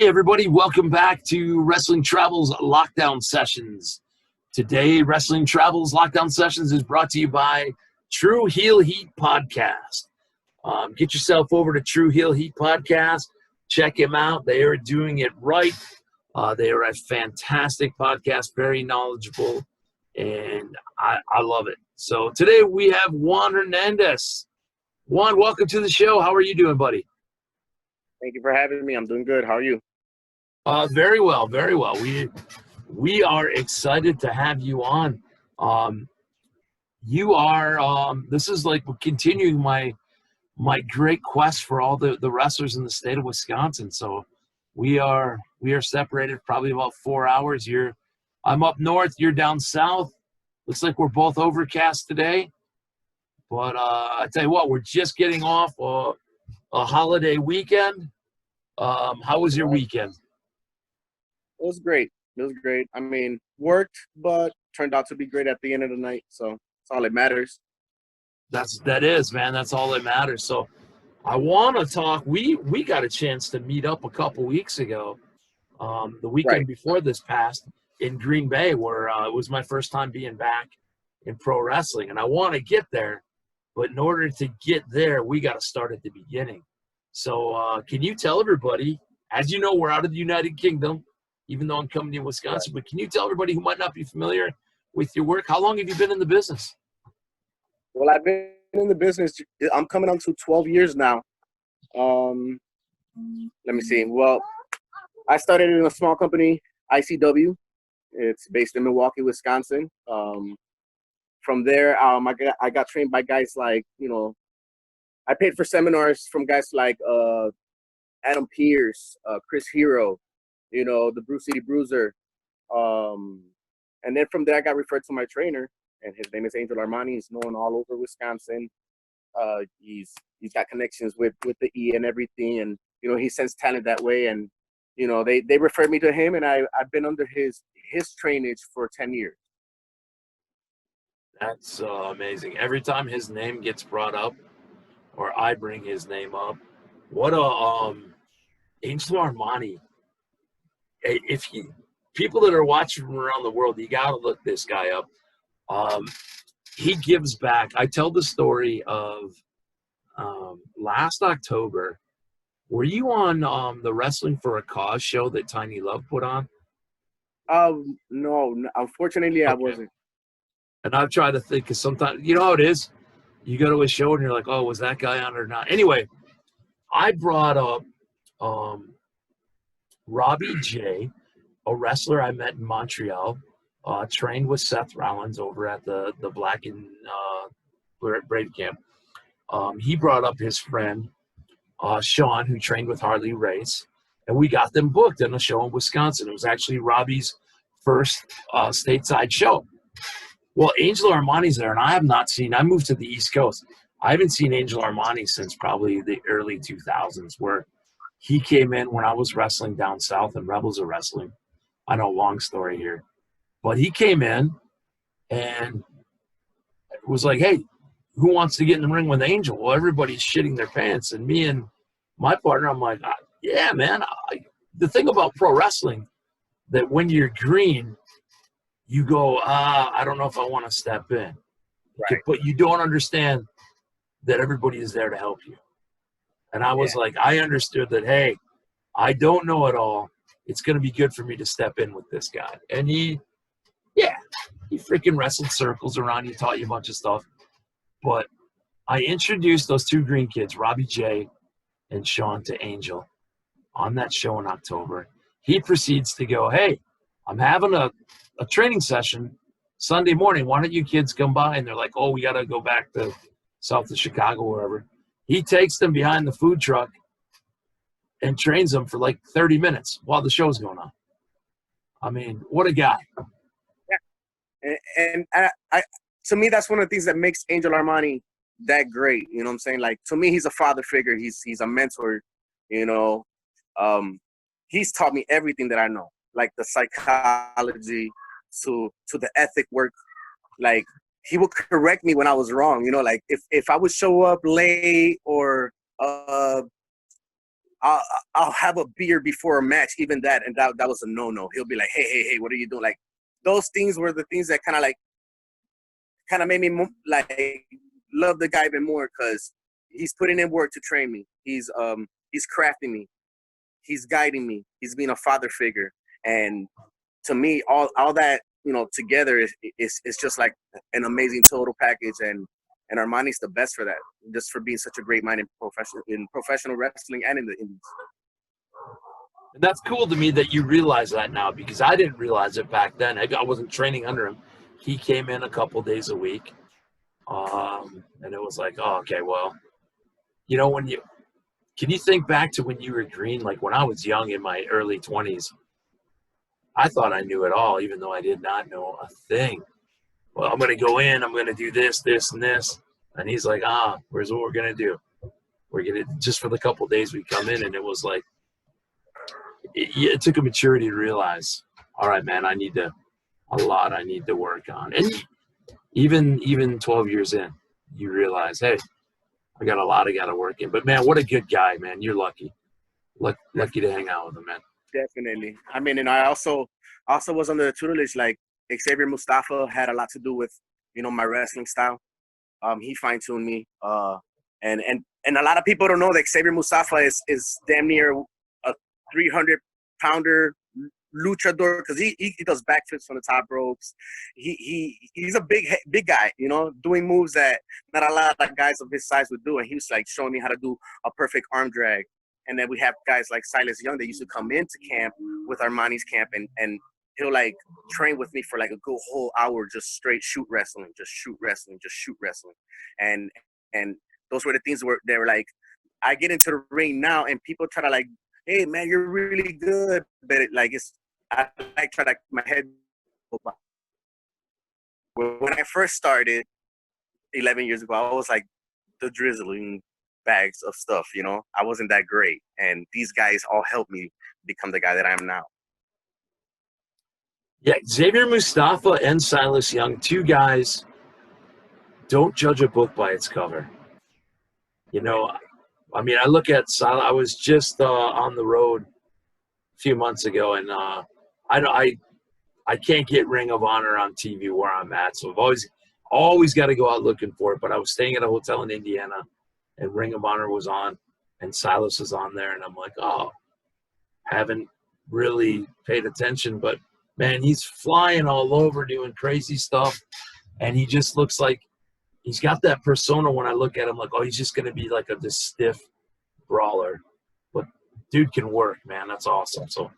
Hey everybody, welcome back to Wrestling Travels Lockdown Sessions. Today, Wrestling Travels Lockdown Sessions is brought to you by True Heel Heat Podcast. Get yourself over to True Heel Heat Podcast. Check him out. They are doing it right. They are a fantastic podcast, very knowledgeable, and I love it. So today we have Juan Hernandez. Juan, welcome to the show. How are you doing, buddy? Thank you for having me. I'm doing good. How are you? Very well, very well. We are excited to have you on. You are this is like continuing my great quest for all the wrestlers in the state of Wisconsin. So we are separated probably about 4 hours. I'm up north, you're down south. Looks like we're both overcast today. But I tell you what, we're just getting off a holiday weekend. How was your weekend? It was great. It was great. I mean, worked, but turned out to be great at the end of the night. So that's all that matters. That is, man. That's all that matters. So I want to talk. We got a chance to meet up a couple weeks ago, the weekend before this past in Green Bay, where it was my first time being back in pro wrestling. And I want to get there, but in order to get there, we got to start at the beginning. So can you tell everybody, as you know, we're out of the United Kingdom, even though I'm coming to Wisconsin, but can you tell everybody who might not be familiar with your work, how long have you been in the business? Well, I've been in the business. I'm coming on to 12 years now. Let me see. Well, I started in a small company, ICW. It's based in Milwaukee, Wisconsin. From there, I got trained by guys like, I paid for seminars from guys like Adam Pearce, Chris Hero, the Bruce City Bruiser. And then from there, I got referred to my trainer, and his name is Angel Armani. He's known all over Wisconsin. He's got connections with the E and everything, and he sends talent that way. And they referred me to him, and I've been under his trainage for 10 years. That's amazing. Every time his name gets brought up, or I bring his name up, what Angel Armani. People that are watching from around the world, you got to look this guy up. He gives back. I tell the story of last October. Were you on the Wrestling for a Cause show that Tiny Love put on? No, unfortunately, okay. I wasn't. And I've tried to think, because sometimes, you know how it is? You go to a show and you're like, oh, was that guy on or not? Anyway, I brought up Robbie J., a wrestler I met in Montreal, trained with Seth Rollins over at the Black and Brave Camp. He brought up his friend, Sean, who trained with Harley Race, and we got them booked in a show in Wisconsin. It was actually Robbie's first stateside show. Well, Angel Armani's there, and I moved to the East Coast. I haven't seen Angel Armani since probably the early 2000s, where he came in when I was wrestling down south and Rebels of Wrestling. I know, long story here. But he came in and was like, hey, who wants to get in the ring with Angel? Well, everybody's shitting their pants. And me and my partner, I'm like, yeah, man. The thing about pro wrestling, that when you're green, you go, I don't know if I want to step in. Right. But you don't understand that everybody is there to help you. And I was like, I understood that, hey, I don't know it all. It's going to be good for me to step in with this guy. And he freaking wrestled circles around you, taught you a bunch of stuff. But I introduced those two green kids, Robbie J. and Sean, to Angel on that show in October. He proceeds to go, hey, I'm having a training session Sunday morning. Why don't you kids come by? And they're like, oh, we got to go back to south of Chicago, wherever. He takes them behind the food truck and trains them for like 30 minutes while the show's going on. I mean, what a guy. Yeah. And I to me, that's one of the things that makes Angel Armani that great. You know what I'm saying? Like, to me, he's a father figure. He's a mentor, He's taught me everything that I know, like the psychology to the ethic work. Like, he would correct me when I was wrong. Like if I would show up late or I'll, I'll have a beer before a match, even that, and that was a no-no. He'll be like, hey, what are you doing? Like, those things were the things that kind of made me like love the guy even more, because he's putting in work to train me. He's crafting me. He's guiding me. He's being a father figure. And to me, all that, together is just like an amazing total package. And Armani's the best for that, just for being such a great mind in professional wrestling and in the indies. And that's cool to me that you realize that now, because I didn't realize it back then. I wasn't training under him. He came in a couple days a week. And it was like, oh, okay, well, can you think back to when you were green? Like when I was young in my early 20s, I thought I knew it all, even though I did not know a thing. Well, I'm going to go in, I'm going to do this, this, and this. And he's like, here's what we're going to do. We're going to, just for the couple days we come in, and it was like, it took a maturity to realize, all right, man, I need to work on. And even 12 years in, you realize, hey, I got a lot I got to work in. But, man, what a good guy, man. You're lucky. Lucky to hang out with him, man. Definitely. I mean, and I also was under the tutelage, like Xavier Mustafa had a lot to do with, my wrestling style. He fine-tuned me. And a lot of people don't know that Xavier Mustafa is damn near a 300-pounder luchador, because he does backflips from the top ropes. He's a big guy, doing moves that not a lot of guys of his size would do. And he was like showing me how to do a perfect arm drag. And then we have guys like Silas Young that used to come into camp with Armani's camp, and he'll like train with me for like a good whole hour, just straight shoot wrestling. And those were the things where they were like, I get into the ring now and people try to like, hey man, you're really good. But I like try to my head. When I first started 11 years ago, I was like the drizzling bags of stuff, I wasn't that great. And these guys all helped me become the guy that I am now. Yeah, Xavier Mustafa and Silas Young, two guys, don't judge a book by its cover. I mean, I look at Silas. I was just on the road a few months ago, and I can't get Ring of Honor on TV where I'm at, so I've always got to go out looking for it. But I was staying at a hotel in Indiana, and Ring of Honor was on, and Silas is on there, and I'm like, oh, haven't really paid attention, but man, he's flying all over doing crazy stuff, and he just looks like he's got that persona. When I look at him, like, oh, he's just going to be like this stiff brawler, but dude can work, man. That's awesome. So,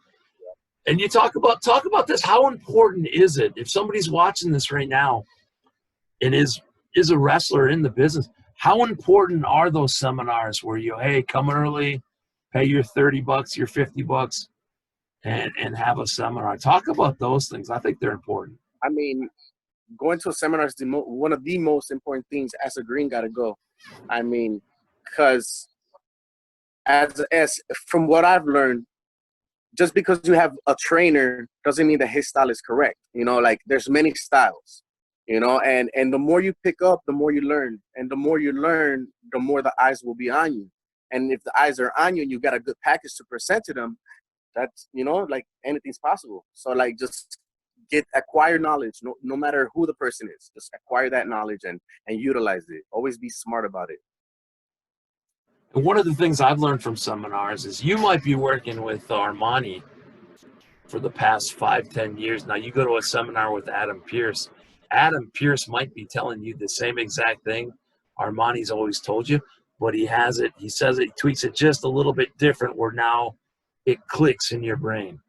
and you talk about this. How important is it if somebody's watching this right now and is a wrestler in the business? How important are those seminars where hey, come early, pay your $30, your $50, and have a seminar? Talk about those things. I think they're important. I mean, going to a seminar is one of the most important things as a green got to go. I mean, because as from what I've learned, just because you have a trainer doesn't mean that his style is correct. Like there's many styles. And the more you pick up, the more you learn. And the more you learn, the more the eyes will be on you. And if the eyes are on you and you got a good package to present to them, that's, like anything's possible. So like just acquire knowledge, no matter who the person is. Just acquire that knowledge and utilize it. Always be smart about it. And one of the things I've learned from seminars is you might be working with Armani for the past 5-10 years. Now you go to a seminar with Adam Pearce. Adam Pearce might be telling you the same exact thing Armani's always told you, but he says it, he tweaks it just a little bit different where now it clicks in your brain.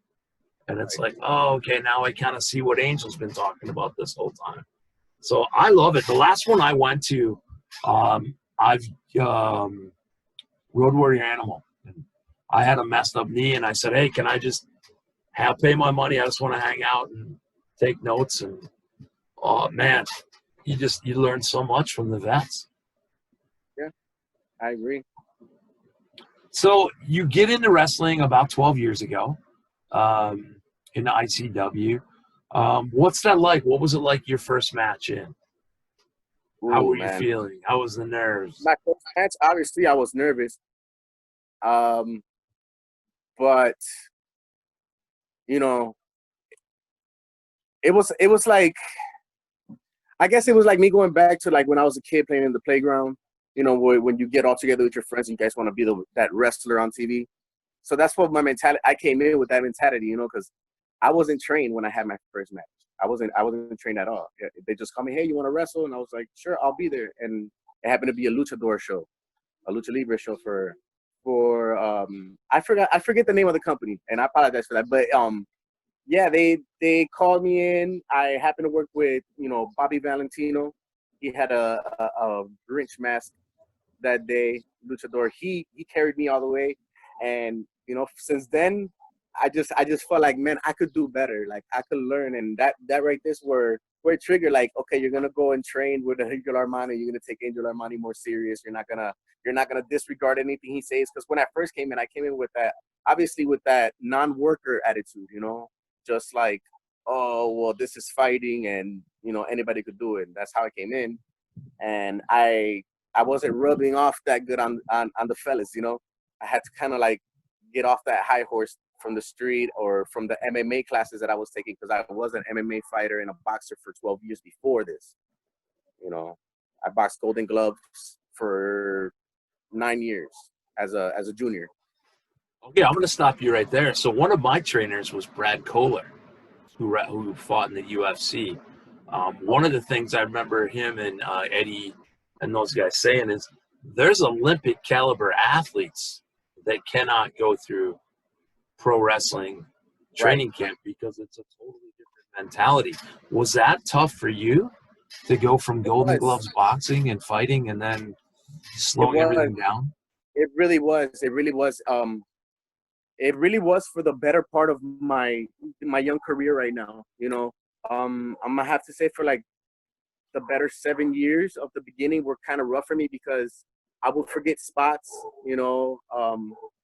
And it's like, oh, okay, now I kind of see what Angel's been talking about this whole time. So I love it. The last one I went to, Road Warrior Animal. And I had a messed up knee, and I said, hey, can I just pay my money? I just want to hang out and take notes. And, oh, man, you learn so much from the vets. Yeah, I agree. So you get into wrestling about 12 years ago in the ICW. What's that like? What was it like your first match in? How were you feeling? How was the nerves? My first match, obviously, I was nervous. but you know, it was like, I guess it was like me going back to like when I was a kid playing in the playground. You know, when you get all together with your friends, and you guys want to be that wrestler on TV. So that's what my mentality. I came in with that mentality, you know, because I wasn't trained when I had my first match. I wasn't trained at all. They just called me, hey, you want to wrestle? And I was like, sure, I'll be there. And it happened to be a luchador show, a lucha libre show for I forget the name of the company, and I apologize for that. But yeah, they called me in. I happened to work with, Bobby Valentino. He had a Grinch mask that day, luchador. He carried me all the way, and since then, I just felt like, man, I could do better. Like I could learn, and that right this where it triggered, like, okay, you're gonna go and train with Angel Armani. You're gonna take Angel Armani more serious. You're not gonna disregard anything he says. Because when I first came in, I came in with that, obviously with that non-worker attitude, just like, oh well, this is fighting, and anybody could do it. That's how I came in, and I wasn't rubbing off that good on the fellas. I had to kind of like get off that high horse from the street or from the MMA classes that I was taking, because I was an MMA fighter and a boxer for 12 years before this. I boxed Golden Gloves for 9 years as a junior. Okay, I'm going to stop you right there. So one of my trainers was Brad Kohler, who fought in the UFC. One of the things I remember him and Eddie and those guys saying is there's Olympic caliber athletes that cannot go through pro wrestling training camp because it's a totally different mentality. Was that tough for you to go from Golden Gloves boxing and fighting and then slowing everything down? It really was. It really was. It really was for the better part of my young career right now. I'm gonna have to say for like the better 7 years of the beginning were kind of rough for me, because I would forget spots.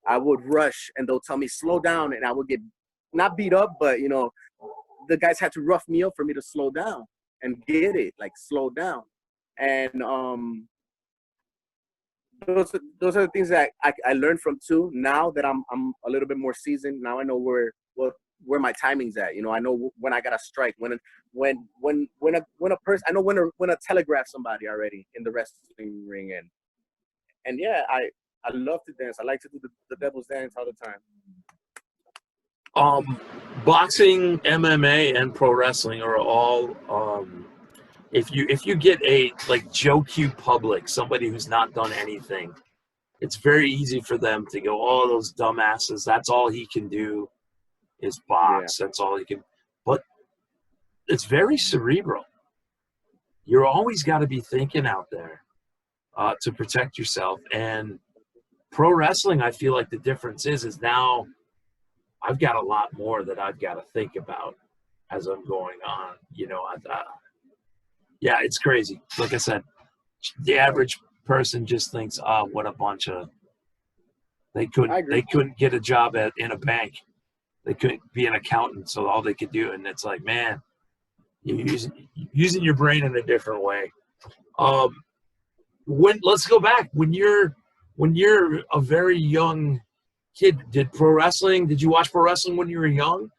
I would rush and they'll tell me slow down, and I would get not beat up, but the guys had to rough me up for me to slow down and get it, like slow down. And those are the things that I learned from too. Now that I'm a little bit more seasoned, now I know where my timing's at. I know when I gotta strike, when a person, I know when to telegraph somebody already in the wrestling ring. And yeah, I love to dance. I like to do the devil's dance all the time. Boxing, MMA, and pro wrestling are all if you get a like Joe Q Public, somebody who's not done anything, it's very easy for them to go, oh, those dumbasses, that's all he can do is box. Yeah. That's all he can. But it's very cerebral. You're always got to be thinking out there to protect yourself. And pro wrestling, I feel like the difference is now I've got a lot more that I've got to think about as I'm going on. Yeah, it's crazy. Like I said, the average person just thinks, oh, what a bunch of they couldn't get a job in a bank. They couldn't be an accountant, so all they could do. And it's like, man, you're using your brain in a different way. Let's go back. When you're a very young kid, did you watch pro wrestling when you were young?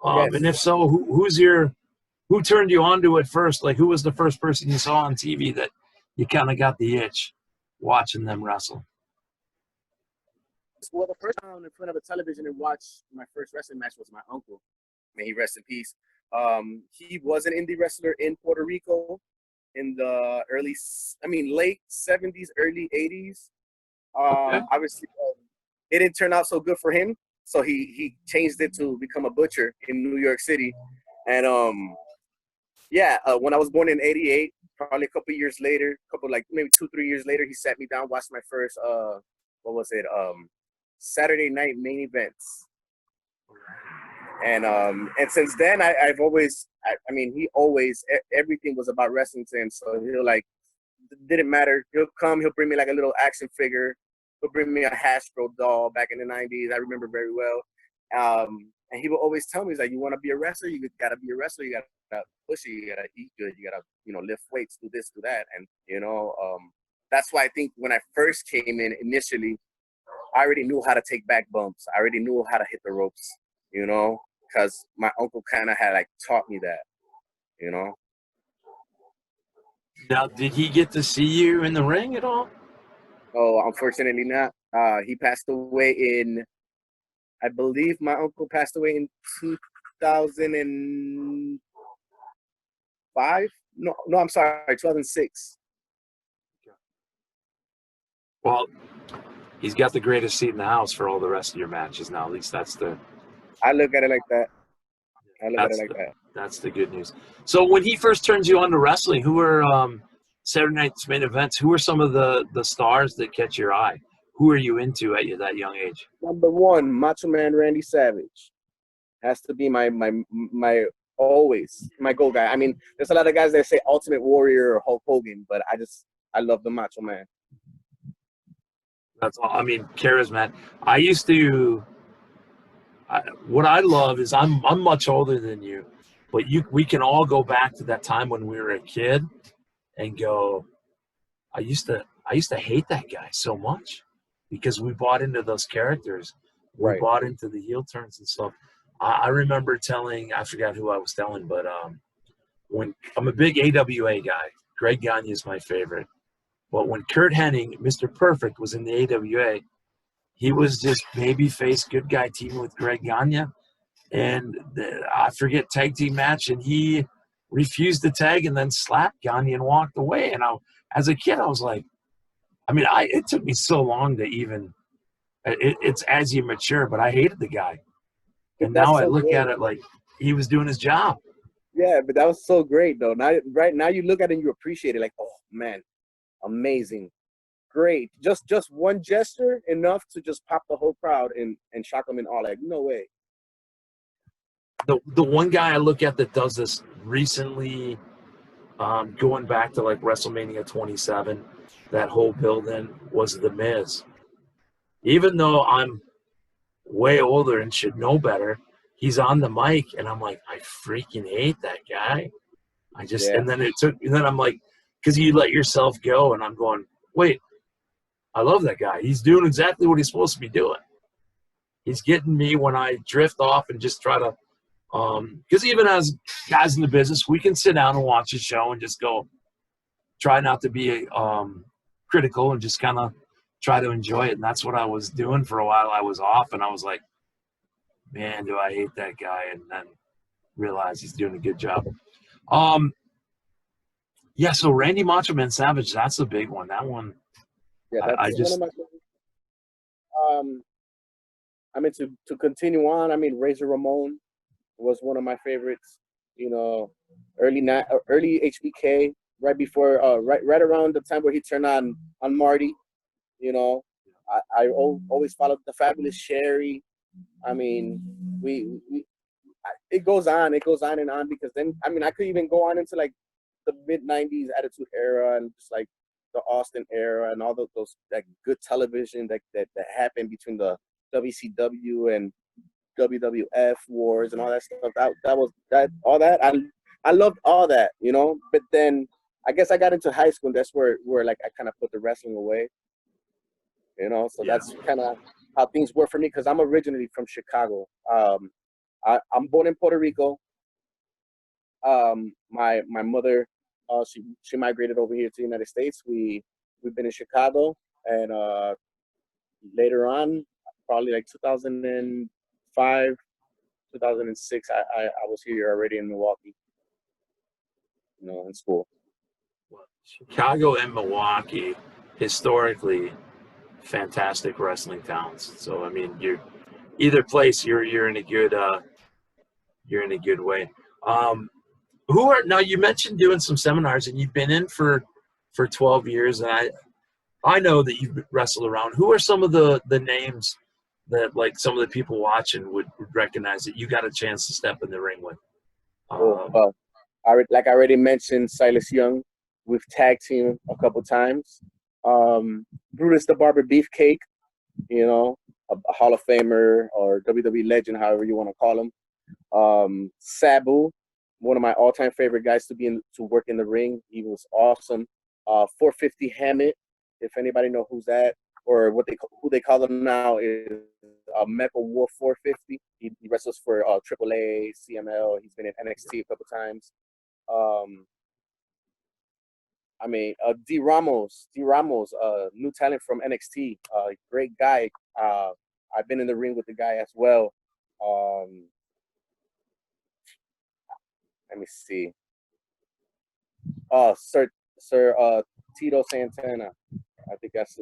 Yes. And if so, who turned you on to it first? Like, who was the first person you saw on TV that you kind of got the itch watching them wrestle? Well, the first time in front of a television and watched my first wrestling match was my uncle. May he rest in peace. He was an indie wrestler in Puerto Rico in the late 70s, early 80s. Okay. Obviously, it didn't turn out so good for him, so he changed it to become a butcher in New York City. And when I was born in '88, probably a couple years later, maybe 2-3 years later, he sat me down, watched my first Saturday night main events. And since then, I've always, he always, everything was about wrestling to him. So didn't matter. He'll bring me like a little action figure. He'll bring me a Hasbro doll back in the 90s. I remember very well. And he would always tell me, he's like, you want to be a wrestler? You got to be a wrestler. You got to push it. You got to eat good. You got to, lift weights, do this, do that. And, that's why I think when I first came in initially, I already knew how to take back bumps. I already knew how to hit the ropes, you know, because my uncle kind of had like taught me that, you know. Now, did he get to see you in the ring at all? Oh, unfortunately not. He passed away in, I believe my uncle passed away in 2005. No, I'm sorry, 2006. Well, he's got the greatest seat in the house for all the rest of your matches now. At least that's the I look at it like that. I look at it that's like the that. that's the good news. So when he first turns you on to wrestling, who were Saturday night's main events? Who are some of the stars that catch your eye? Who are you into at that young age? Number one, Macho Man Randy Savage has to be my always my go guy. I mean, there's a lot of guys that say Ultimate Warrior or Hulk Hogan, but I love the Macho Man. That's all. I mean, charismatic. I used to. What I love is I'm much older than you, but we can all go back to that time when we were a kid and go. I used to hate that guy so much because we bought into those characters. We Right. bought into the heel turns and stuff. I remember telling, I forgot who I was telling, but when I'm a big AWA guy, Greg Gagne is my favorite. But when Kurt Hennig, Mr. Perfect, was in the AWA, he was just babyface good guy teaming with Greg Gagne. And I forget tag team match, and he refused to tag and then slapped Gagne and walked away. And as a kid, I was like, I mean, it took me so long to even. It's as you mature, but I hated the guy, and now That's I so look great. at it like he was doing his job. Yeah, but that was so great though. Now, right now, you look at it and you appreciate it. Like, oh man, amazing, great. Just one gesture enough to just pop the whole crowd and shock them in awe. Like, no way. The one guy I look at that does this recently, going back to like WrestleMania 27, that whole build-in was The Miz. Even though I'm way older and should know better, he's on the mic, and I'm like, I freaking hate that guy. Yeah, And then I'm like, because you let yourself go, and I'm going, wait, I love that guy. He's doing exactly what he's supposed to be doing. He's getting me when I drift off and just try to, because even as guys in the business, we can sit down and watch a show and just go, try not to be critical and just kind of try to enjoy it. And that's what I was doing for a while. I was off, and I was like, man, do I hate that guy? And then realize he's doing a good job. Yeah, so Randy Macho Man Savage, that's a big one. That one, yeah. I That's one of just, my. I mean, to continue on. I mean, Razor Ramon was one of my favorites. You know, early HBK, right before, right around the time where he turned on Marty. You know, always followed the Fabulous Sherry. I mean, it goes on, and on, because then I mean I could even go on into like the mid '90s Attitude Era and just like the Austin era and all those like good television that happened between the WCW and WWF wars and all that stuff. That was that all that I loved all that, you know. But then I guess I got into high school, and that's where like I kind of put the wrestling away, you know. So yeah. that's kind of how things were for me, because I'm originally from Chicago. I'm born in Puerto Rico. My mother, she migrated over here to the United States. We've been in Chicago, and later on, probably like 2005, 2006, I was here already in Milwaukee, you know, in school. Well, Chicago and Milwaukee, historically, fantastic wrestling towns. So I mean, either place, you're in a good way. Um, who are now? You mentioned doing some seminars, and you've been in for 12 years, and I know that you've wrestled around. Who are some of the names that like some of the people watching would recognize that you got a chance to step in the ring with? Oh, well, like I already mentioned, Silas Young. We've tag teamed a couple times. Brutus the Barber Beefcake, you know, a Hall of Famer or WWE legend, however you want to call him. Sabu, one of my all-time favorite guys to work in the ring. He was awesome. 450 Hammett, if anybody know who's that. or who they call him now is Mecha Wolf 450. He wrestles for AAA, CML. He's been in NXT a couple times. I mean, D Ramos, new talent from NXT, great guy. I've been in the ring with the guy as well. Let me see. Sir Tito Santana. I think that's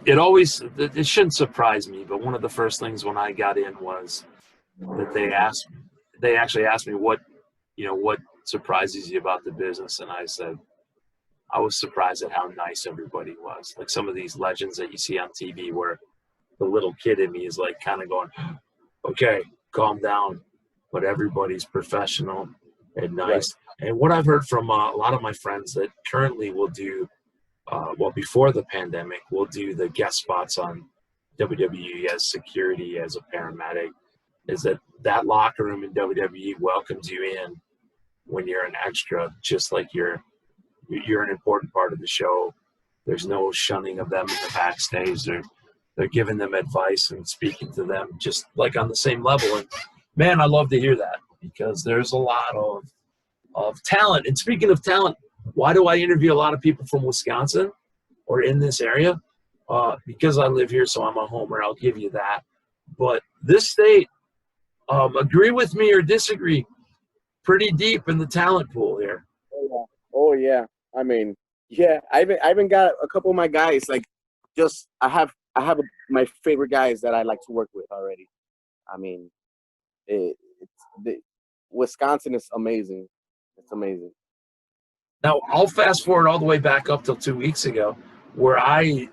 it shouldn't surprise me, but one of the first things when I got in was that they actually asked me what surprises you about the business, and I said I was surprised at how nice everybody was. Like some of these legends that you see on TV, where the little kid in me is like kind of going, okay, calm down, but everybody's professional and nice. Right. And what I've heard from a lot of my friends that currently will do, before the pandemic, will do the guest spots on WWE as security, as a paramedic, is that locker room in WWE welcomes you in when you're an extra, just like you're an important part of the show. There's no shunning of them in the backstage. They're giving them advice and speaking to them just like on the same level. And man, I love to hear that, because there's a lot of talent. And speaking of talent, why do I interview a lot of people from Wisconsin or in this area? Because I live here, so I'm a homer. I'll give you that. But this state, agree with me or disagree, pretty deep in the talent pool here. Oh yeah. I mean, yeah. I even got a couple of my guys. Like, just I have my favorite guys that I like to work with already. I mean, Wisconsin is amazing. It's amazing. Now, I'll fast forward all the way back up till 2 weeks ago, where I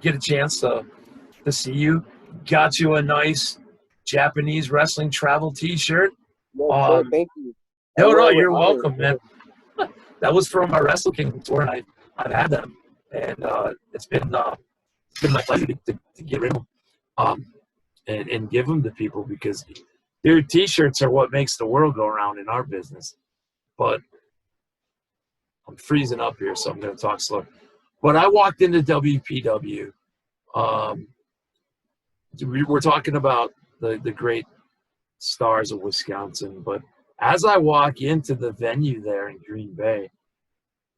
get a chance to see you. Got you a nice Japanese wrestling travel T-shirt. Sir, thank you. No, you're welcome, man. That was from my Wrestle Kingdom tour, and I've had them, and it's been my pleasure to get rid of them and give them to people, because their T-shirts are what makes the world go around in our business. But I'm freezing up here, so I'm going to talk slow. But I walked into WPW. We're talking about the great stars of Wisconsin, but as I walk into the venue there in Green Bay,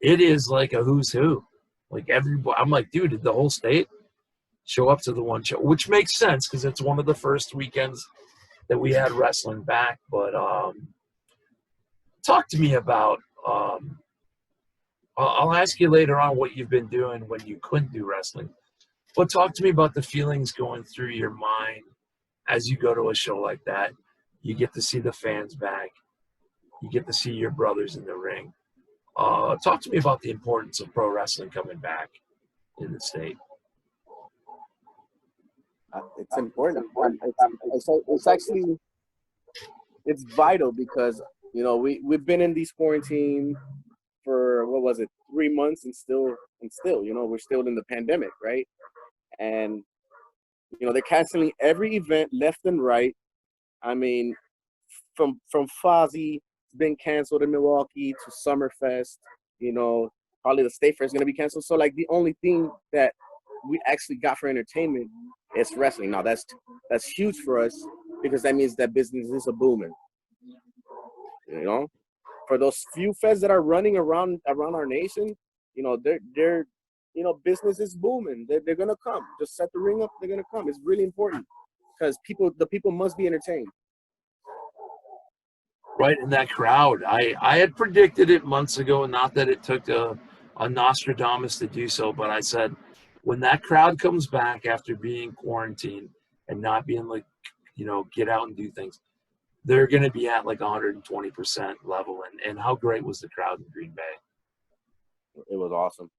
it is like a who's who. Like everybody, I'm like, dude, did the whole state show up to the one show? Which makes sense, because it's one of the first weekends that we had wrestling back. But talk to me about, I'll ask you later on what you've been doing when you couldn't do wrestling. But talk to me about the feelings going through your mind as you go to a show like that. You get to see the fans back. You get to see your brothers in the ring. Talk to me about the importance of pro wrestling coming back in the state. It's important. It's vital, because we've been in these quarantine for 3 months, and still we're still in the pandemic, right? And they're canceling every event left and right. I mean, from Fozzy, it's been canceled in Milwaukee, to Summerfest. Probably the State Fair is going to be canceled. So like the only thing that we actually got for entertainment is wrestling. Now that's huge for us, because that means that business is a booming. For those few fests that are running around our nation, they're business is booming. They're gonna come. Just set the ring up. They're gonna come. It's really important, because the people must be entertained. Right in that crowd. I had predicted it months ago, not that it took a Nostradamus to do so, but I said, when that crowd comes back after being quarantined and not being like, get out and do things, they're going to be at like 120% level. And how great was the crowd in Green Bay? It was awesome.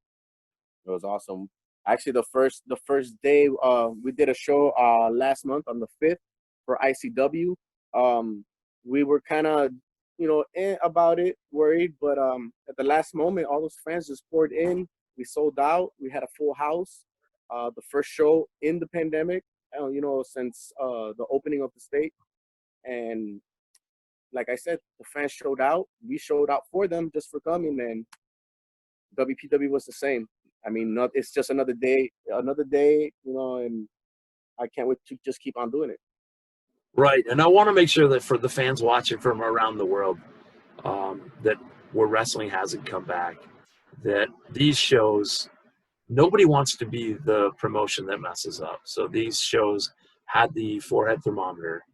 It was awesome. Actually, the first day we did a show last month on the 5th for ICW. We were kind of, about it, worried, but at the last moment, all those fans just poured in. We sold out. We had a full house. The first show in the pandemic, since the opening of the state. And like I said, the fans showed out. We showed out for them just for coming, and WPW was the same. I mean, not it's just another day, and I can't wait to just keep on doing it. Right, and I want to make sure that for the fans watching from around the world, that where wrestling hasn't come back, that these shows, nobody wants to be the promotion that messes up. So these shows had the forehead thermometer,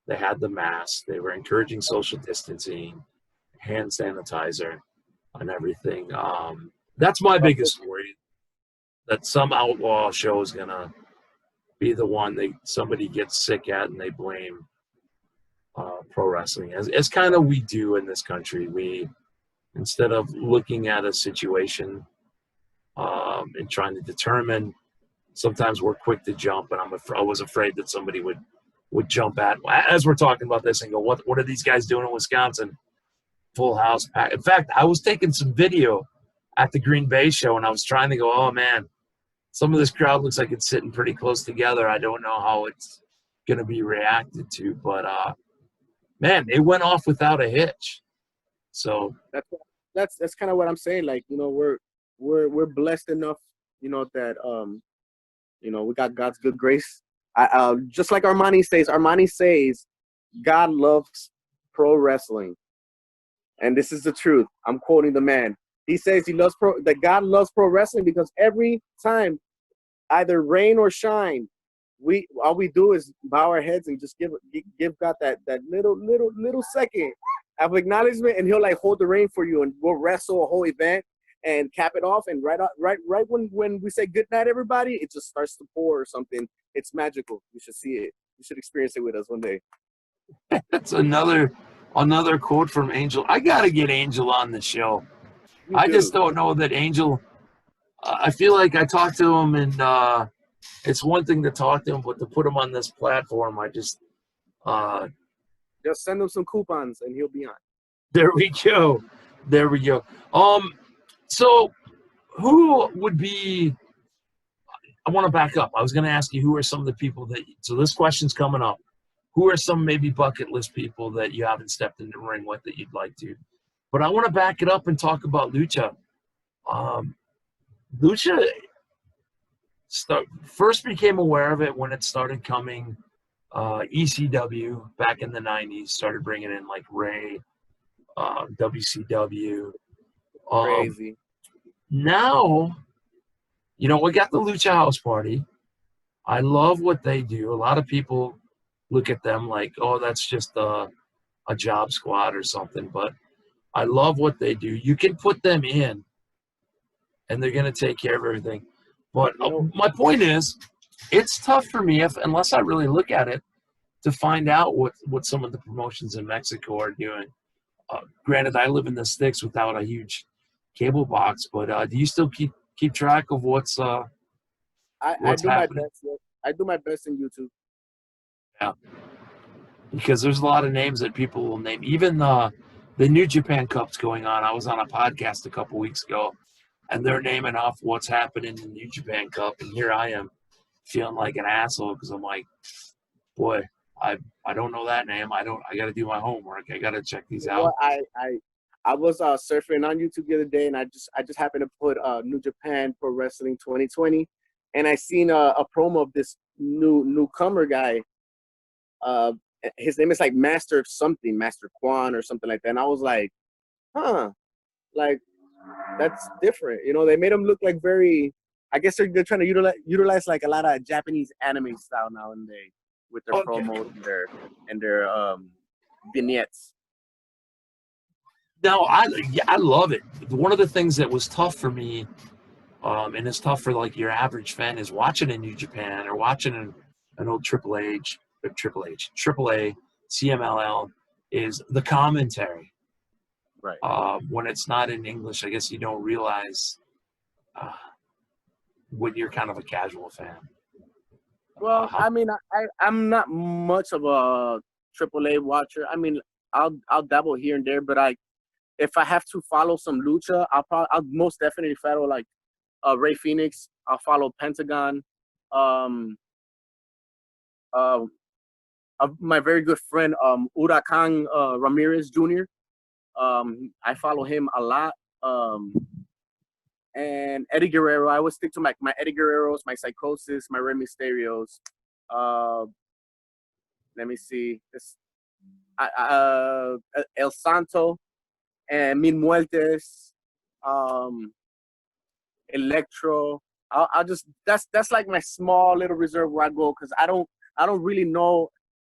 they had the mask, they were encouraging social distancing, hand sanitizer, and everything. That's my biggest worry, that some outlaw show is gonna be the one that somebody gets sick at and they blame pro wrestling, as kind of we do in this country. We, instead of looking at a situation and trying to determine, sometimes we're quick to jump, and I was afraid that somebody would jump at, as we're talking about this, and go, what are these guys doing in Wisconsin? Full house pack. In fact, I was taking some video at the Green Bay show, and I was trying to go, oh man, some of this crowd looks like it's sitting pretty close together. I don't know how it's going to be reacted to, but man, it went off without a hitch. So that's kind of what I'm saying. Like, we're blessed enough, that we got God's good grace. Just like Armani says, God loves pro wrestling, and this is the truth. I'm quoting the man. He says that God loves pro wrestling because every time, either rain or shine, all we do is bow our heads and just give God that little second of acknowledgement, and he'll like hold the rein for you, and we'll wrestle a whole event and cap it off, and right when we say good night, everybody, it just starts to pour or something. It's magical. You should see it. You should experience it with us one day. That's another quote from Angel. I gotta get Angel on the show. I just don't know that Angel. I feel like I talked to him, and it's one thing to talk to him, but to put him on this platform, I just send him some coupons and he'll be on. There we go. So who would be? I want to back up. I was going to ask you, who are some of the people that? So this question's coming up. Who are some maybe bucket list people that you haven't stepped in the ring with that you'd like to? But I want to back it up and talk about Lucha. Lucha first became aware of it when it started coming. ECW back in the 90s started bringing in like Ray, WCW. Crazy. Now, we got the Lucha House Party. I love what they do. A lot of people look at them like, oh, that's just a job squad or something. But I love what they do. You can put them in, and they're going to take care of everything. But my point is, it's tough for me, unless I really look at it, to find out what some of the promotions in Mexico are doing. Granted, I live in the sticks without a huge cable box, but do you still keep track of what's I do happening? My best. Yes. I do my best in YouTube. Yeah, because there's a lot of names that people will name. Even the New Japan Cup's going on. I was on a podcast a couple weeks ago, and they're naming off what's happening in the New Japan Cup, and here I am feeling like an asshole because I'm like, boy, I don't know that name. I got to do my homework. I got to check these out. Well, I was surfing on YouTube the other day, and I just happened to put New Japan Pro Wrestling 2020, and I seen a promo of this newcomer guy. His name is like Master Quan or something like that, and I was like, like that's different. They made him look like very. I guess they're trying to utilize like a lot of Japanese anime style nowadays with their promos and their vignettes. No, I love it. One of the things that was tough for me, and it's tough for like your average fan, is watching in New Japan or watching an old AAA, CMLL, is the commentary. Right. When it's not in English, I guess you don't realize when you're kind of a casual fan. Well, I mean, I'm not much of a AAA watcher. I mean, I'll dabble here and there, but if I have to follow some lucha, I'll most definitely follow like Ray Phoenix. I'll follow Pentagon. My very good friend Huracan Ramirez Jr. I follow him a lot. and Eddie Guerrero. I would stick to my Eddie Guerreros, my Psychosis, my Rey Mysterios. Let me see. El Santo and Mil Muertes, Electro. I'll just that's like my small little reserve where I go because I don't really know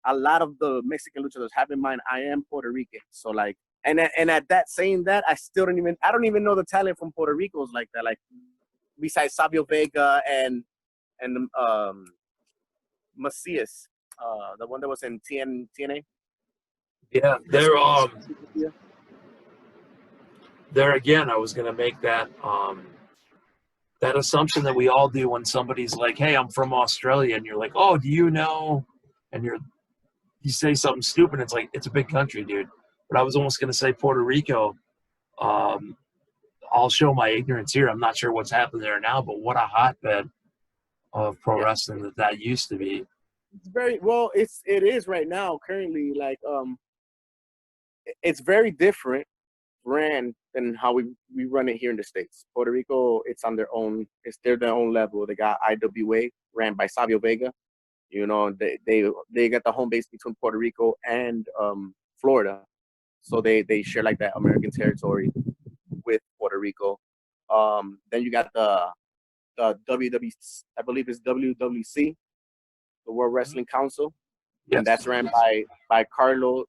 a lot of the Mexican luchadors. Have in mind I am Puerto Rican, so like and at that saying that I don't even know the talent from Puerto Rico's like that. Like besides Savio Vega and Macias, the one that was in TNA. Yeah, there again. I was gonna make that that assumption that we all do when somebody's like, "Hey, I'm from Australia," and you're like, "Oh, do you know?" And you say something stupid. It's like it's a big country, dude. But I was almost gonna say Puerto Rico. I'll show my ignorance here. I'm not sure what's happened there now, but what a hotbed of pro wrestling that used to be. It's very well. It is right now. Currently, like it's very different brand than how we run it here in the States. Puerto Rico, it's on their own. They're their own level. They got IWA ran by Savio Vega. You know, they got the home base between Puerto Rico and Florida, so they share like that American territory with Puerto Rico. Then you got the WWE, I believe it's WWC, the World Wrestling Council, and that's ran by Carlitos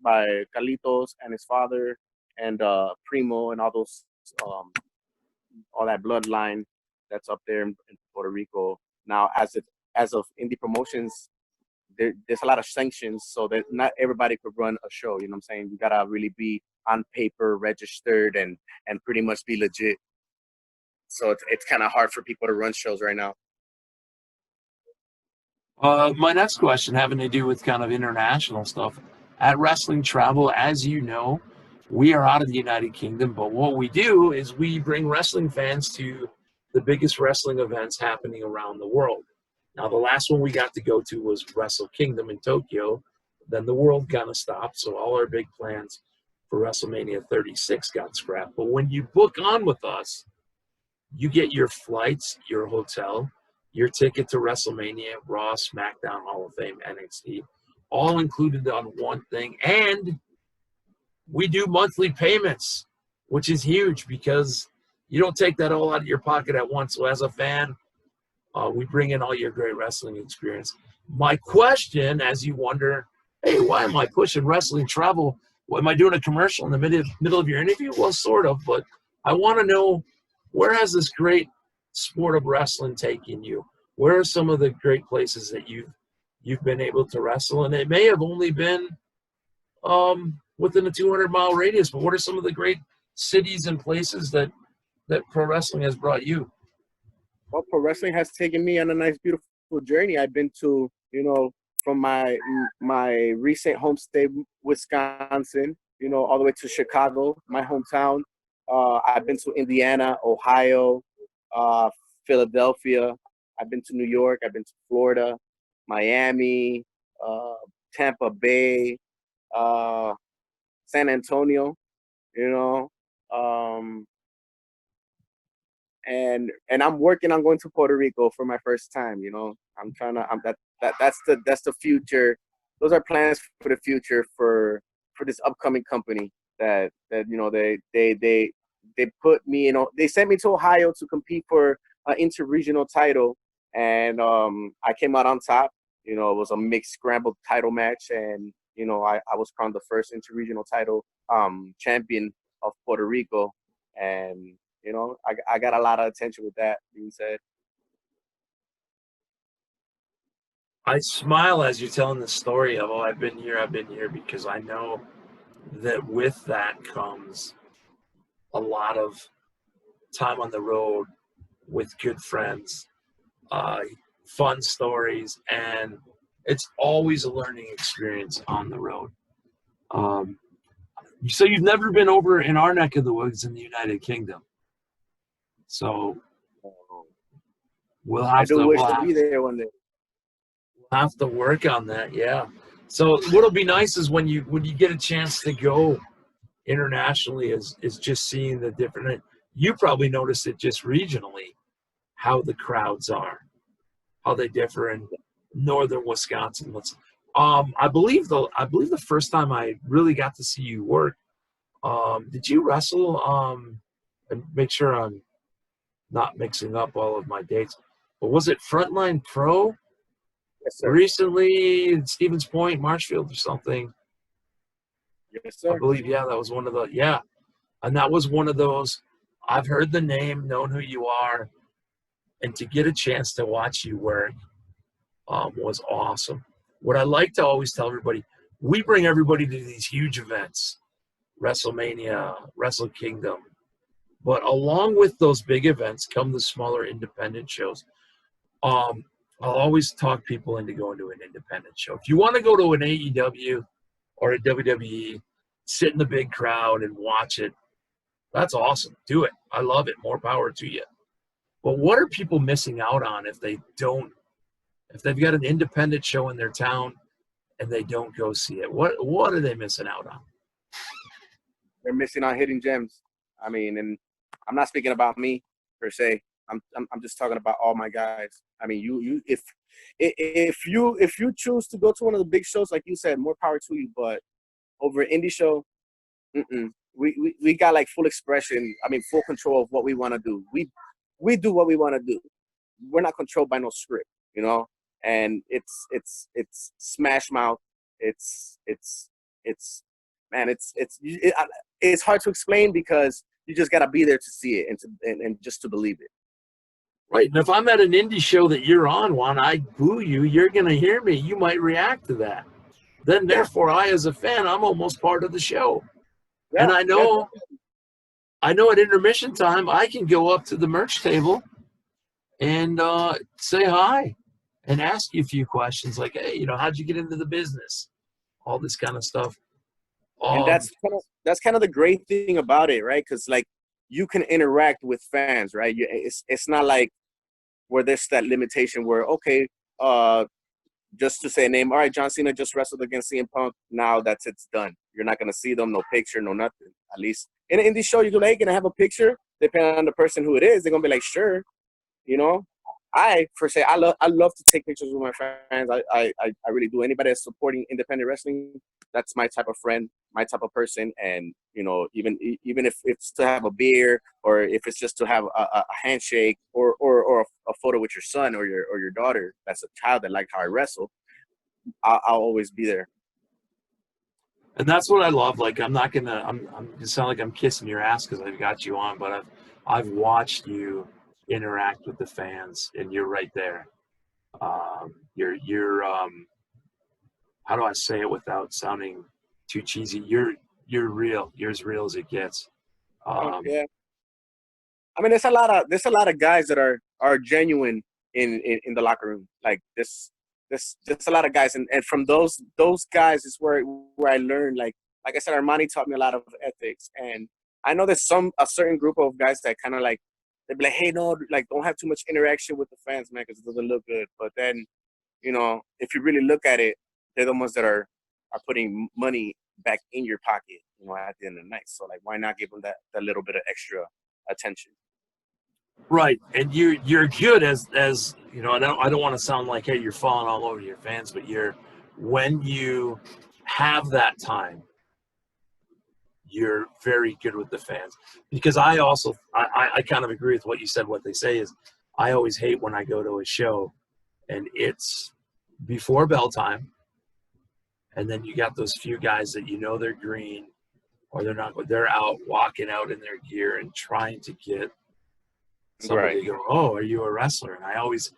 and his father and Primo and all those all that bloodline that's up there in Puerto Rico. Now, as of indie promotions, there's a lot of sanctions, so that not everybody could run a show. You know what I'm saying? You gotta really be on paper, registered, and pretty much be legit. So it's kind of hard for people to run shows right now. My next question having to do with kind of international stuff. At Wrestling Travel, as you know, we are out of the United Kingdom, but what we do is we bring wrestling fans to the biggest wrestling events happening around the world. Now, the last one we got to go to was Wrestle Kingdom in Tokyo. Then the world kind of stopped, so all our big plans for WrestleMania 36 got scrapped. But when you book on with us, you get your flights, your hotel, your ticket to WrestleMania, Raw, SmackDown, Hall of Fame, NXT, all included on one thing. And we do monthly payments, which is huge because you don't take that all out of your pocket at once. So as a fan, we bring in all your great wrestling experience. My question, as you wonder, hey, why am I pushing Wrestling Travel? What, am I doing a commercial in the middle of your interview? Well, sort of, but I want to know, where has this great sport of wrestling taken you? Where are some of the great places that you've been able to wrestle? And it may have only been within a 200-mile radius, but what are some of the great cities and places that pro wrestling has brought you? Well, pro wrestling has taken me on a nice, beautiful journey. I've been to, from my recent home state, Wisconsin, all the way to Chicago, my hometown. I've been to Indiana, Ohio, Philadelphia. I've been to New York. I've been to Florida, Miami, Tampa Bay, San Antonio, and I'm working on going to Puerto Rico for my first time. That's the future. Those are plans for the future for this upcoming company that they put me, they sent me to Ohio to compete for an interregional title, and I came out on top. It was a mixed scrambled title match, and I was crowned the first interregional title champion of Puerto Rico, and I got a lot of attention with that being said. I smile as you're telling the story of, I've been here, because I know that with that comes a lot of time on the road with good friends, fun stories, and it's always a learning experience on the road. So you've never been over in our neck of the woods in the United Kingdom. So we'll have to be there one day. We'll have to work on that, yeah. So what'll be nice is when you get a chance to go internationally is just seeing the different. you probably noticed it just regionally, how the crowds are, how they differ in northern Wisconsin. I believe the first time I really got to see you work, did you wrestle? And make sure I'm not mixing up all of my dates, but was it Frontline Pro Yes, sir. recently in Stevens Point, Marshfield, or something? Yes, I sir. believe, yeah, that was one of the, yeah. And that was one of those, I've heard the name, known who you are, and to get a chance to watch you work was awesome. What I like to always tell everybody, we bring everybody to these huge events, WrestleMania, Wrestle Kingdom, but along with those big events come the smaller independent shows. I'll always talk people into going to an independent show. If you want to go to an AEW or a WWE, sit in the big crowd and watch it, that's awesome. Do it. I love it. More power to you. But what are people missing out on if they've got an independent show in their town and they don't go see it? What are they missing out on? They're missing on hidden gems. I mean, and I'm not speaking about me per se. I'm just talking about all my guys. I mean, if you choose to go to one of the big shows, like you said, more power to you. But over an indie show, we got like full expression. I mean, full control of what we want to do. We do what we want to do. We're not controlled by no script, you know. And it's smash mouth. It's hard to explain because you just gotta be there to see it and just to believe it. Right. And if I'm at an indie show that you're on, Juan, I boo you, you're going to hear me. You might react to that. Then, therefore, I, as a fan, I'm almost part of the show. Yeah, and I know at intermission time, I can go up to the merch table and say hi and ask you a few questions like, hey, how'd you get into the business? All this kind of stuff. And that's kind of the great thing about it, right? Because like you can interact with fans, right? It's not like where there's that limitation where okay, just to say a name, all right, John Cena just wrestled against CM Punk. Now it's done. You're not gonna see them, no picture, no nothing. At least in an indie show, you're like, gonna have a picture. Depending on the person who it is, they're gonna be like, sure, you know. I love to take pictures with my fans. I really do. Anybody that's supporting independent wrestling, that's my type of friend, my type of person. And even if it's to have a beer or if it's just to have a handshake or a photo with your son or your daughter that's a child that likes how I wrestle, I'll always be there. And that's what I love. Like I'm it sound like I'm kissing your ass because I've got you on, but I've watched you interact with the fans, and you're right there. You're how do I say it without sounding too cheesy? You're real. You're as real as it gets. Yeah. I mean, there's a lot of guys that are genuine in the locker room. Like this just a lot of guys, and from those guys is where I learned. Like I said, Armani taught me a lot of ethics, and I know there's a certain group of guys that kind of like they'd be like, hey, no, like don't have too much interaction with the fans, man, because it doesn't look good. But then, if you really look at it, they're the ones that are putting money back in your pocket, at the end of the night. So like, why not give them that little bit of extra attention? Right, and you're good as I don't want to sound like, hey, you're falling all over your fans, but when you have that time, you're very good with the fans. Because I also I kind of agree with what you said. What they say is, I always hate when I go to a show and it's before bell time, and then you got those few guys that they're green or they're not, they're out walking out in their gear and trying to get somebody to go, oh, are you a wrestler? And I always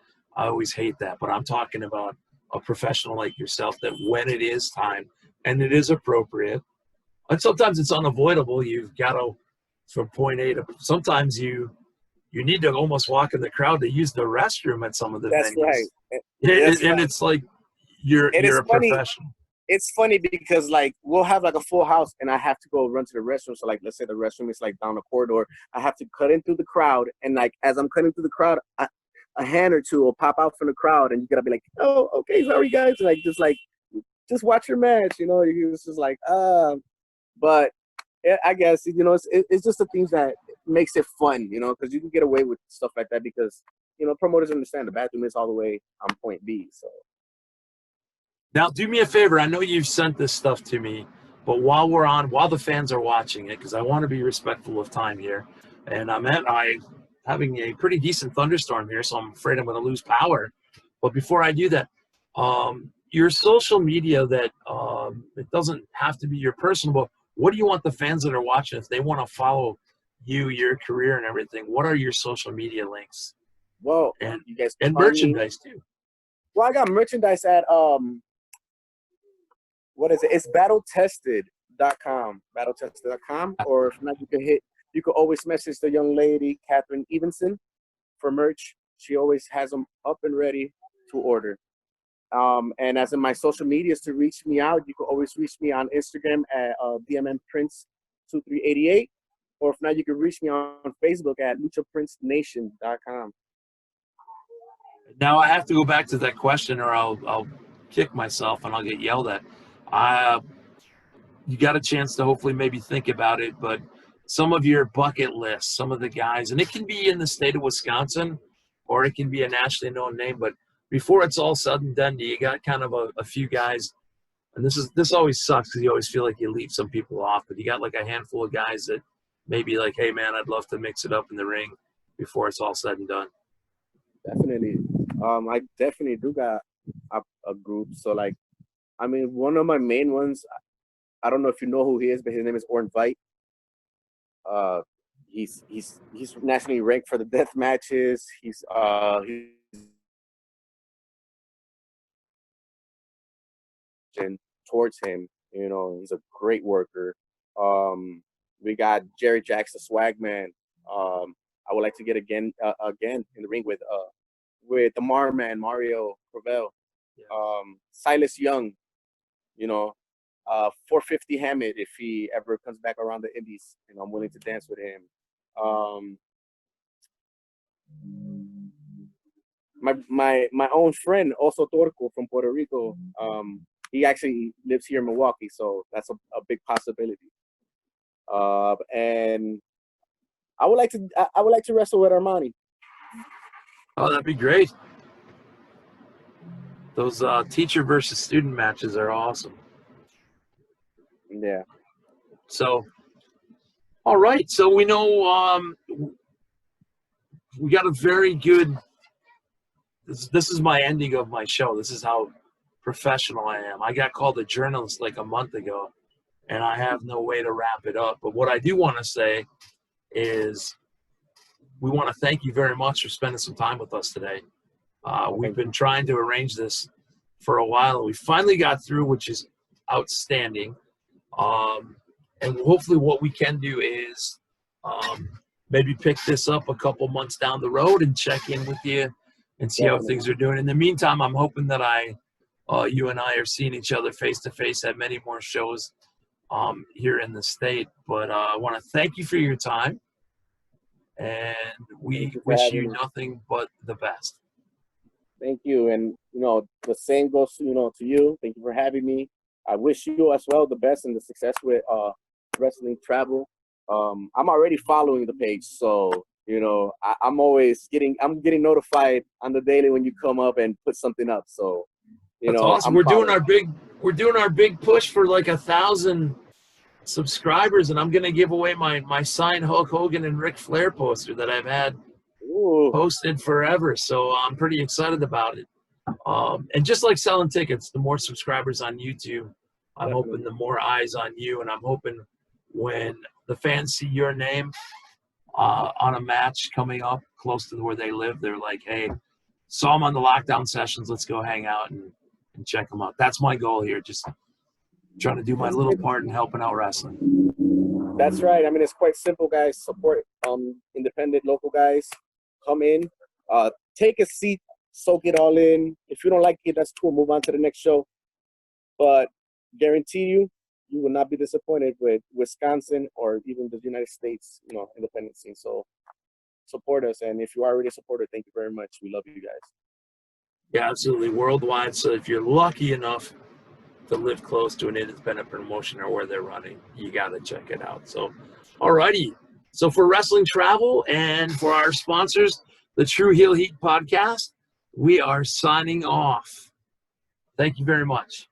hate that. But I'm talking about a professional like yourself that when it is time and it is appropriate, and sometimes it's unavoidable, you've got to, from point A to, sometimes you need to almost walk in the crowd to use the restroom at some of the That's venues. Right. And it's like you're a professional. It's funny because like we'll have like a full house and I have to go run to the restroom. So like, let's say the restroom is like down the corridor. I have to cut in through the crowd. And like, as I'm cutting through the crowd, a hand or two will pop out from the crowd and you gotta be like, oh, okay, sorry guys. And like, just watch your match. It's just like, but I guess, it's just the things that makes it fun, you know, because you can get away with stuff like that because, you know, promoters understand the bathroom is all the way on point B. So Now, do me a favor. I know you've sent this stuff to me, but while the fans are watching it, because I want to be respectful of time here, and I'm having a pretty decent thunderstorm here, so I'm afraid I'm going to lose power. But before I do that, your social media that it doesn't have to be your personal, but what do you want the fans that are watching, if they want to follow you, your career, and everything? What are your social media links? well, And you guys merchandise too. Well, I got merchandise at what is it? It's battletested.com. Battletested.com. Or if not, you can always message the young lady, Catherine Evenson, for merch. She always has them up and ready to order. And as in my social medias to reach me out, you can always reach me on Instagram at DMMPrince2388. Or if not, you can reach me on Facebook at luchaprincenation.com. Now I have to go back to that question, or I'll kick myself and I'll get yelled at. You got a chance to hopefully maybe think about it, but some of your bucket lists, some of the guys, and it can be in the state of Wisconsin, or it can be a nationally known name. But before it's all said and done, you got kind of a few guys, and this always sucks because you always feel like you leave some people off. But you got like a handful of guys that maybe like, hey man, I'd love to mix it up in the ring before it's all said and done. Definitely. I definitely do got a group. So like, I mean, one of my main ones, I don't know if you know who he is, but his name is Orton Veit. He's nationally ranked for the death matches. He's towards him, you know, he's a great worker. We got Jerry Jacks, the Swagman. I would like to get again in the ring with the Marman, Mario Cravel. Yeah. Silas Young, you know, 450 Hammett if he ever comes back around the Indies, you know, I'm willing to dance with him. My own friend, also Torco from Puerto Rico, he actually lives here in Milwaukee, so that's a big possibility. And I would like to wrestle with Armani. Oh, that'd be great. Those teacher versus student matches are awesome. Yeah. So, all right. So we know we got a very good. This is my ending of my show. This is how professional I am. I got called a journalist like a month ago, and I have no way to wrap it up. But what I do want to say is we want to thank you very much for spending some time with us today. We've been trying to arrange this for a while, and we finally got through, which is outstanding. And hopefully what we can do is maybe pick this up a couple months down the road and check in with you and see how things are doing. In the meantime, I'm hoping that you and I are seeing each other face to face at many more shows here in the state. But I want to thank you for your time, and we wish you nothing but the best. Thank you. And, you know, the same goes, you know, to you. Thank you for having me. I wish you as well the best and the success with wrestling travel. I'm already following the page, so, you know, I'm getting notified on the daily when you come up and put something up. So, you That's know, awesome. We're doing our big push for like 1,000 subscribers, and I'm gonna give away my signed Hulk Hogan and Ric Flair poster that I've had posted forever. So I'm pretty excited about it. And just like selling tickets, the more subscribers on YouTube, I'm hoping the more eyes on you, and I'm hoping when the fans see your name on a match coming up close to where they live, they're like, hey, saw them on the lockdown sessions, let's go hang out and check them out. That's my goal here, just trying to do my little part in helping out wrestling. That's right. I mean, it's quite simple, guys. Support independent local guys. Come in, take a seat, soak it all in. If you don't like it, that's cool. Move on to the next show. But guarantee you will not be disappointed with Wisconsin or even the United States, you know, independent scene. So support us. And if you are already a supporter, thank you very much. We love you guys. Yeah, absolutely. Worldwide. So if you're lucky enough to live close to an independent promotion or where they're running, you got to check it out. So, all righty. So for Wrestling Travel and for our sponsors, the True Heel Heat podcast, we are signing off. Thank you very much.